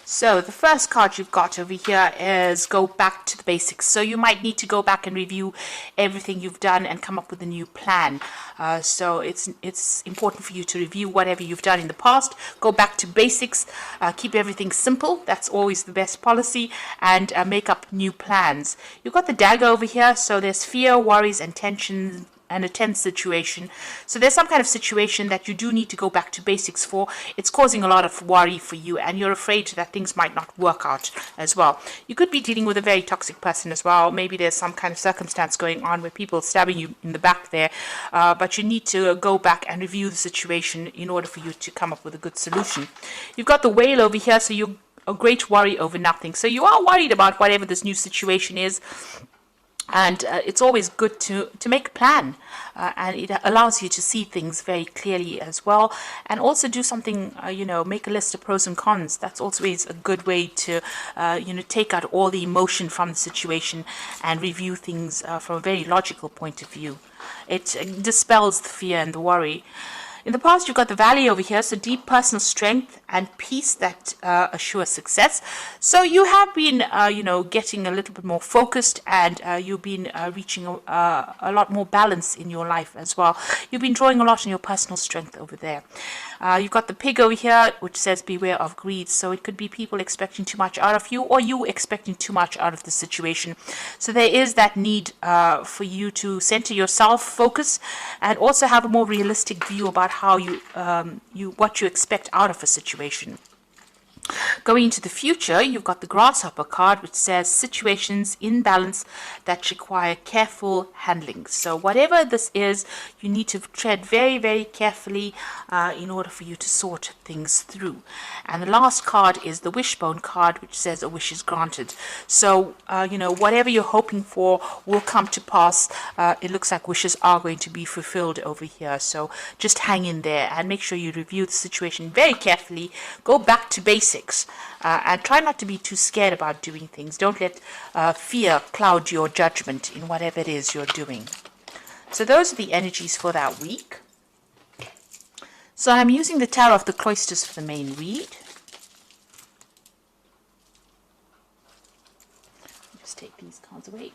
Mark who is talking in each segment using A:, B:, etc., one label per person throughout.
A: So the first card you've got over here is go back to the basics. So you might need to go back and review everything you've done and come up with a new plan. So it's important for you to review whatever you've done in the past. Go back to basics. Keep everything simple. That's always the best policy. And make up new plans. You've got the dagger over here. So there's fear, worries, and tensions and a tense situation. So there's some kind of situation that you do need to go back to basics for. It's causing a lot of worry for you, and you're afraid that things might not work out as well. You could be dealing with a very toxic person as well. Maybe there's some kind of circumstance going on where people are stabbing you in the back there, but you need to go back and review the situation in order for you to come up with a good solution. You've got the whale over here, so you're a great worry over nothing. So you are worried about whatever this new situation is. And it's always good to make a plan, and it allows you to see things very clearly as well, and also do something, make a list of pros and cons. That's always a good way to, take out all the emotion from the situation and review things from a very logical point of view. It dispels the fear and the worry. In the past, you've got the valley over here, so deep personal strength and peace that assure success. So you have been, getting a little bit more focused, and you've been reaching a lot more balance in your life as well. You've been drawing a lot on your personal strength over there. You've got the pig over here, which says beware of greed. So it could be people expecting too much out of you, or you expecting too much out of the situation. So there is that need for you to center yourself, focus, and also have a more realistic view about how what you expect out of a situation. Going into the future, you've got the grasshopper card, which says situations in balance that require careful handling. So whatever this is, you need to tread very, very carefully in order for you to sort things through. And the last card is the wishbone card, which says a wish is granted. So, whatever you're hoping for will come to pass. It looks like wishes are going to be fulfilled over here. So just hang in there and make sure you review the situation very carefully. Go back to basics. And try not to be too scared about doing things. Don't let fear cloud your judgment in whatever it is you're doing. So those are the energies for that week. So I'm using the Tower of the Cloisters for the main read. Just take these cards away.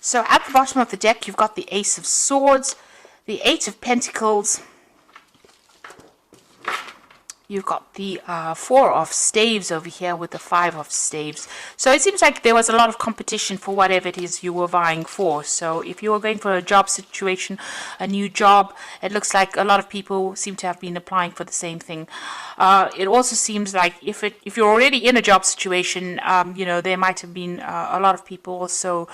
A: So at the bottom of the deck, you've got the Ace of Swords, the Eight of Pentacles. You've got the Four of Staves over here with the Five of Staves. So it seems like there was a lot of competition for whatever it is you were vying for. So if you were going for a job situation, a new job, it looks like a lot of people seem to have been applying for the same thing. It also seems like if you're already in a job situation, there might have been a lot of people also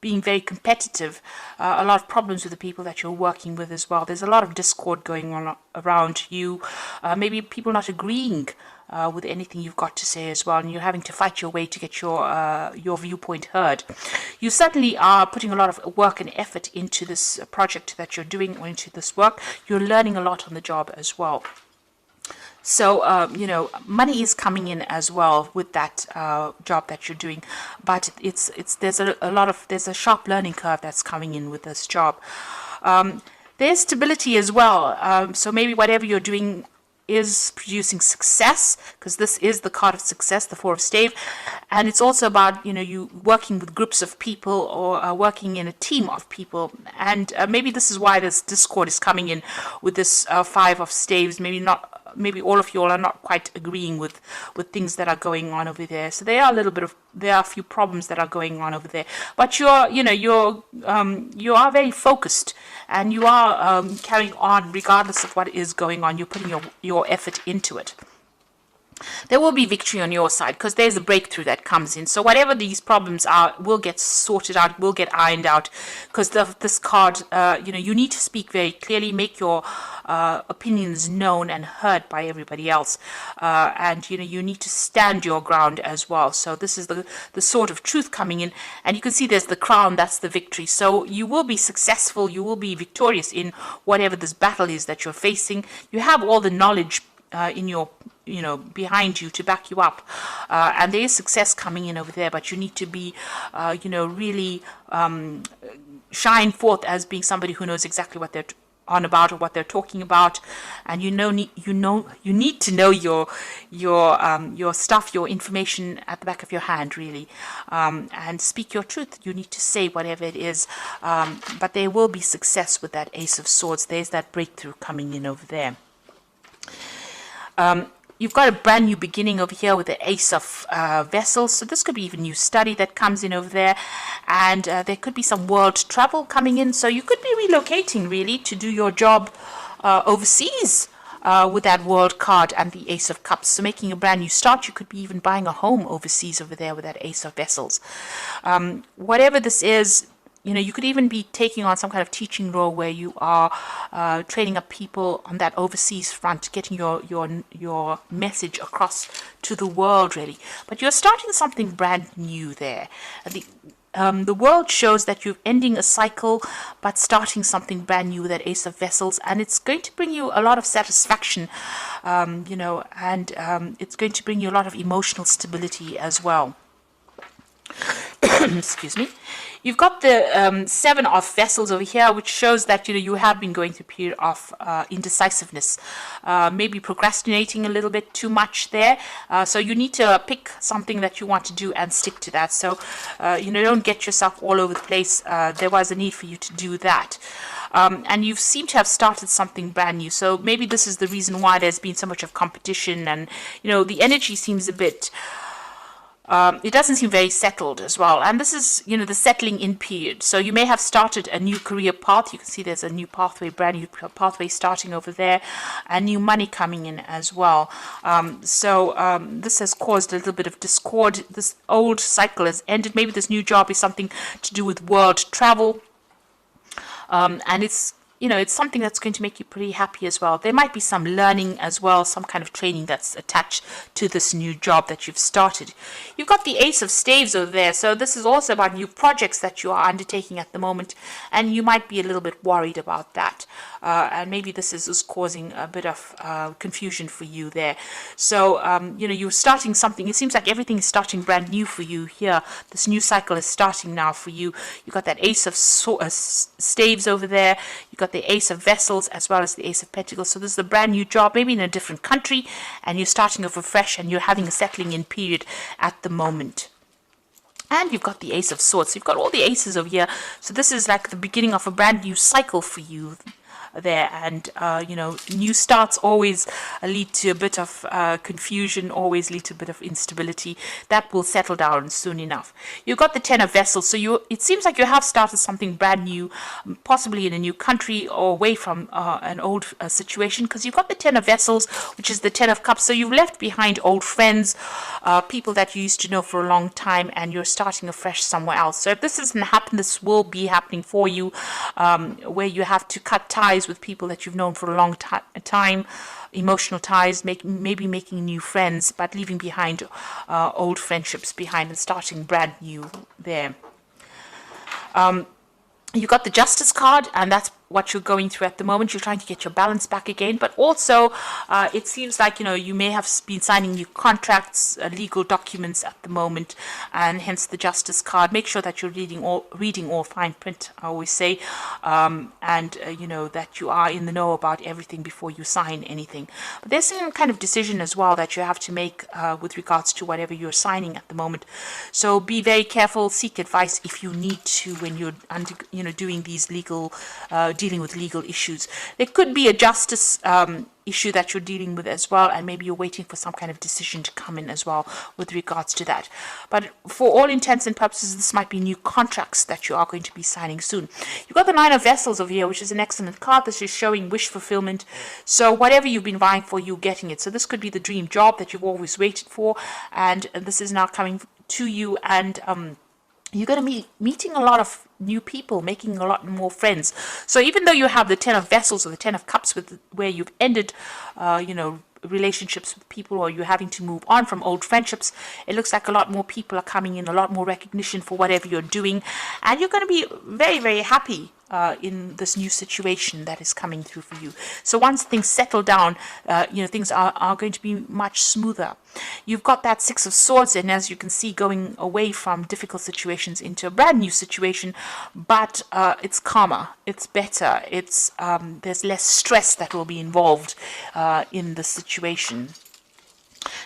A: being very competitive, a lot of problems with the people that you're working with as well. There's a lot of discord going on around you, maybe people not agreeing with anything you've got to say as well, and you're having to fight your way to get your viewpoint heard. You certainly are putting a lot of work and effort into this project that you're doing, or into this work. You're learning a lot on the job as well. So, money is coming in as well with that job that you're doing, but there's a sharp learning curve that's coming in with this job. There's stability as well. So maybe whatever you're doing is producing success, because this is the card of success, the Four of Stave, and it's also about you working with groups of people, or working in a team of people, and maybe this is why this discord is coming in with this Five of Staves. Maybe all of you all are not quite agreeing with things that are going on over there. So there are a few problems that are going on over there. But you are very focused, and you are carrying on regardless of what is going on. You're putting your effort into it. there will be victory on your side because there's a breakthrough that comes in. So whatever these problems are will get sorted out, will get ironed out, because this card, you need to speak very clearly, make your opinions known and heard by everybody else, and you need to stand your ground as well. So this is the sort of truth coming in, and you can see there's the crown, that's the victory. So you will be successful, you will be victorious in whatever this battle is that you're facing. You have all the knowledge in your behind you to back you up, and there is success coming in over there, but you need to be really shine forth as being somebody who knows exactly what they're on about or what they're talking about, and you need to know your stuff, your information at the back of your hand, really, and speak your truth. You need to say whatever it is, but there will be success with that Ace of Swords. There's that breakthrough coming in over there. You've got a brand new beginning over here with the Ace of Vessels. So this could be even new study that comes in over there. And there could be some world travel coming in. So you could be relocating, really, to do your job overseas with that world card and the Ace of Cups. So making a brand new start. You could be even buying a home overseas over there with that Ace of Vessels. Whatever this is, you could even be taking on some kind of teaching role where you are training up people on that overseas front, getting your message across to the world, really. But you're starting something brand new there. The world shows that you're ending a cycle, but starting something brand new with that Ace of Vessels, and it's going to bring you a lot of satisfaction, and it's going to bring you a lot of emotional stability as well. Excuse me. You've got the Seven of Vessels over here, which shows that you have been going through a period of indecisiveness, maybe procrastinating a little bit too much there. So you need to pick something that you want to do and stick to that. So don't get yourself all over the place. There was a need for you to do that. And you seem to have started something brand new. So maybe this is the reason why there's been so much of competition, and the energy seems a bit. It doesn't seem very settled as well. And this is, the settling in period. So you may have started a new career path. You can see there's a new pathway, brand new pathway starting over there, and new money coming in as well. This has caused a little bit of discord. This old cycle has ended. Maybe this new job is something to do with world travel. And it's something that's going to make you pretty happy as well. There might be some learning as well, some kind of training that's attached to this new job that you've started. You've got the Ace of Staves over there. So this is also about new projects that you are undertaking at the moment, and you might be a little bit worried about that. And maybe this is causing a bit of confusion for you there. So, you're starting something. It seems like everything is starting brand new for you here. This new cycle is starting now for you. You've got that Ace of Staves over there. You've got the Ace of Vessels as well as the Ace of Pentacles. So this is a brand new job, maybe in a different country, and you're starting over fresh, and you're having a settling in period at the moment. And you've got the Ace of Swords. So you've got all the aces over here. So this is like the beginning of a brand new cycle for you there. And new starts always lead to a bit of confusion, always lead to a bit of instability. That will settle down soon enough. You've got the Ten of Vessels. So it seems like you have started something brand new, possibly in a new country or away from an old situation, because you've got the Ten of Vessels, which is the Ten of Cups. So you've left behind old friends, people that you used to know for a long time, and you're starting afresh somewhere else. So if this doesn't happen, this will be happening for you, where you have to cut ties with people that you've known for a long time, emotional ties, maybe making new friends, but leaving behind old friendships behind and starting brand new there. You got the Justice card, and that's what you're going through at the moment. You're trying to get your balance back again, but also it seems like you may have been signing new contracts, legal documents at the moment, and hence the Justice card. Make sure that you're reading all fine print, I always say, and that you are in the know about everything before you sign anything. But there's some kind of decision as well that you have to make with regards to whatever you're signing at the moment. So be very careful. Seek advice if you need to when you're doing these legal dealing with legal issues. There could be a justice issue that you're dealing with as well, and maybe you're waiting for some kind of decision to come in as well with regards to that. But for all intents and purposes, this might be new contracts that you are going to be signing soon. You've got the Nine of Vessels over here, which is an excellent card. This is showing wish fulfillment. So whatever you've been vying for, you're getting it. So this could be the dream job that you've always waited for, and this is now coming to you, and you're going to be meeting a lot of new people, making a lot more friends. So even though you have the Ten of Vessels or the Ten of Cups where you've ended, relationships with people, or you're having to move on from old friendships, it looks like a lot more people are coming in, a lot more recognition for whatever you're doing, and you're going to be very, very happy in this new situation that is coming through for you. So once things settle down, things are going to be much smoother. You've got that Six of Swords, and as you can see, going away from difficult situations into a brand new situation, but it's calmer, it's better, it's there's less stress that will be involved in the situation.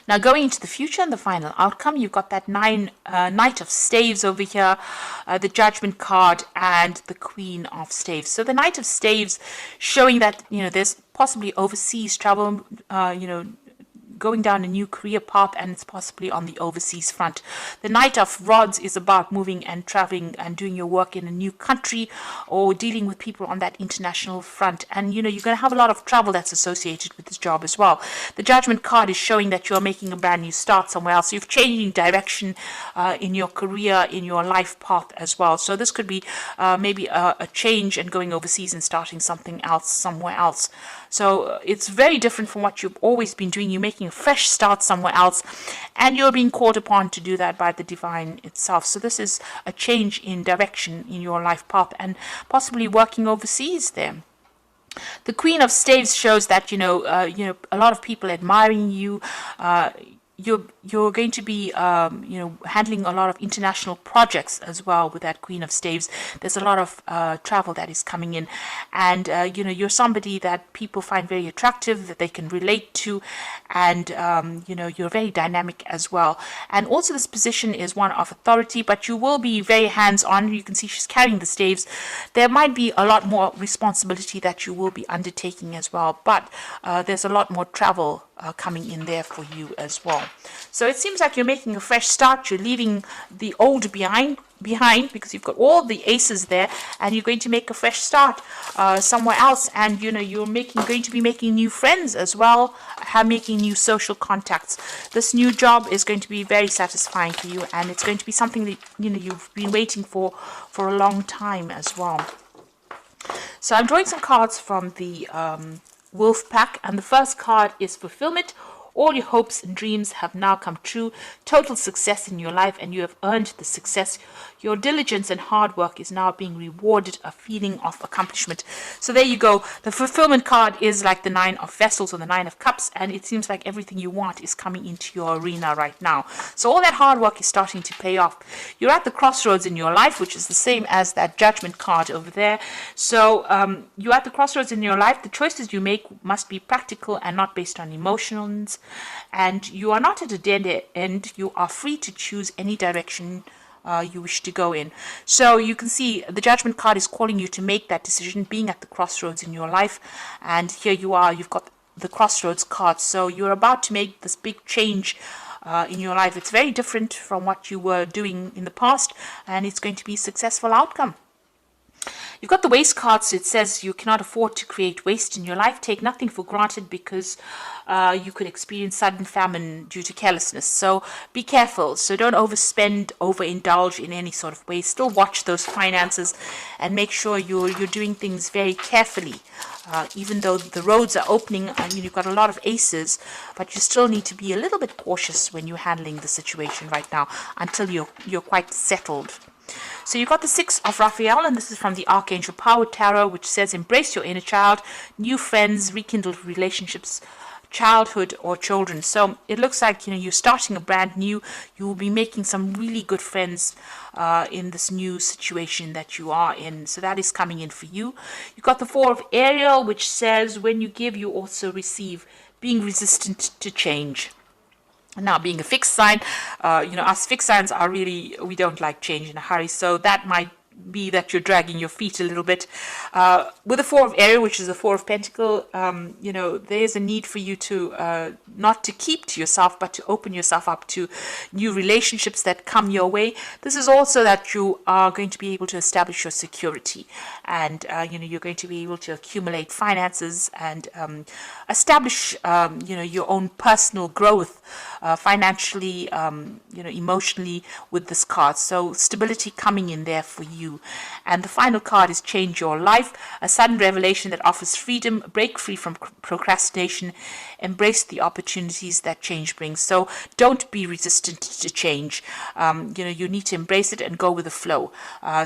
A: Now, going into the future and the final outcome, you've got that Knight of Staves over here, the Judgment card, and the Queen of Staves. So the Knight of Staves showing that, there's possibly overseas travel, going down a new career path, and it's possibly on the overseas front. The Knight of Rods is about moving and traveling and doing your work in a new country, or dealing with people on that international front. And you're going to have a lot of travel that's associated with this job as well. The Judgment card is showing that you're making a brand new start somewhere else. You've changing direction in your career, in your life path as well. So this could be maybe a change and going overseas and starting something else somewhere else. So it's very different from what you've always been doing. You're making a fresh start somewhere else, and you're being called upon to do that by the divine itself. So this is a change in direction in your life path, and possibly working overseas there. The Queen of Staves shows that a lot of people admiring you. You're going to be handling a lot of international projects as well with that Queen of Staves. There's a lot of travel that is coming in, and you're somebody that people find very attractive, that they can relate to, and you're very dynamic as well. And also this position is one of authority, but you will be very hands-on. You can see she's carrying the staves. There might be a lot more responsibility that you will be undertaking as well, but there's a lot more travel coming in there for you as well. So it seems like you're making a fresh start. You're leaving the old behind because you've got all the aces there, and you're going to make a fresh start somewhere else. And you're going to be making new friends as well, making new social contacts. This new job is going to be very satisfying for you, and it's going to be something that you've been waiting for a long time as well. So I'm drawing some cards from the Wolf Pack, and the first card is Fulfillment. All your hopes and dreams have now come true. Total success in your life, and you have earned the success. Your diligence and hard work is now being rewarded, a feeling of accomplishment. So there you go. The Fulfillment card is like the Nine of Vessels or the Nine of Cups, and it seems like everything you want is coming into your arena right now. So all that hard work is starting to pay off. You're at the crossroads in your life, which is the same as that Judgment card over there. So you're at the crossroads in your life. The choices you make must be practical and not based on emotions. And you are not at a dead end. You are free to choose any direction you wish to go in. So you can see the Judgment card is calling you to make that decision, being at the crossroads in your life. And here you are, you've got the crossroads card. So you're about to make this big change in your life. It's very different from what you were doing in the past, and it's going to be a successful outcome. You've got the Waste card, so it says you cannot afford to create waste in your life. Take nothing for granted, because you could experience sudden famine due to carelessness. So be careful. So don't overspend, overindulge in any sort of way. Still watch those finances and make sure you're doing things very carefully. Even though the roads are opening, you've got a lot of aces, but you still need to be a little bit cautious when you're handling the situation right now until you're quite settled. So you've got the Six of Raphael, and this is from the Archangel Power Tarot, which says embrace your inner child, new friends, rekindled relationships, childhood or children. So it looks like you're starting a brand new. You will be making some really good friends in this new situation that you are in. So that is coming in for you. You've got the Four of Ariel, which says when you give, you also receive, being resistant to change. Now, being a fixed sign, us fixed signs are really, we don't like change in a hurry. So that might be that you're dragging your feet a little bit. With the Four of Ariel, which is the Four of Pentacle, you know, there's a need for you to not to keep to yourself, but to open yourself up to new relationships that come your way. This is also that you are going to be able to establish your security, and you know, you're going to be able to accumulate finances and establish you know, your own personal growth financially, you know, emotionally with this card. So stability coming in there for you. And the final card is Change Your Life, a sudden revelation that offers freedom, break free from procrastination, embrace the opportunities that change brings. So don't be resistant to change. You know, you need to embrace it and go with the flow.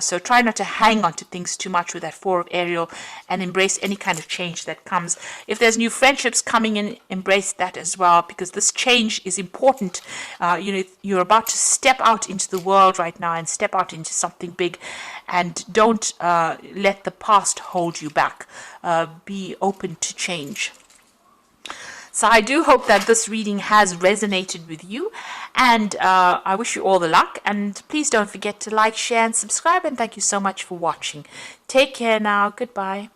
A: So try not to hang on to things too much with that Four of Ariel, and embrace any kind of change that comes. If there's new friendships coming in, embrace that as well, because this change is important. You know, you're about to step out into the world right now and step out into something big, and don't let the past hold you back. Be open to change. So I do hope that this reading has resonated with you, and I wish you all the luck. And please don't forget to like, share, and subscribe. And thank you so much for watching. Take care now. Goodbye.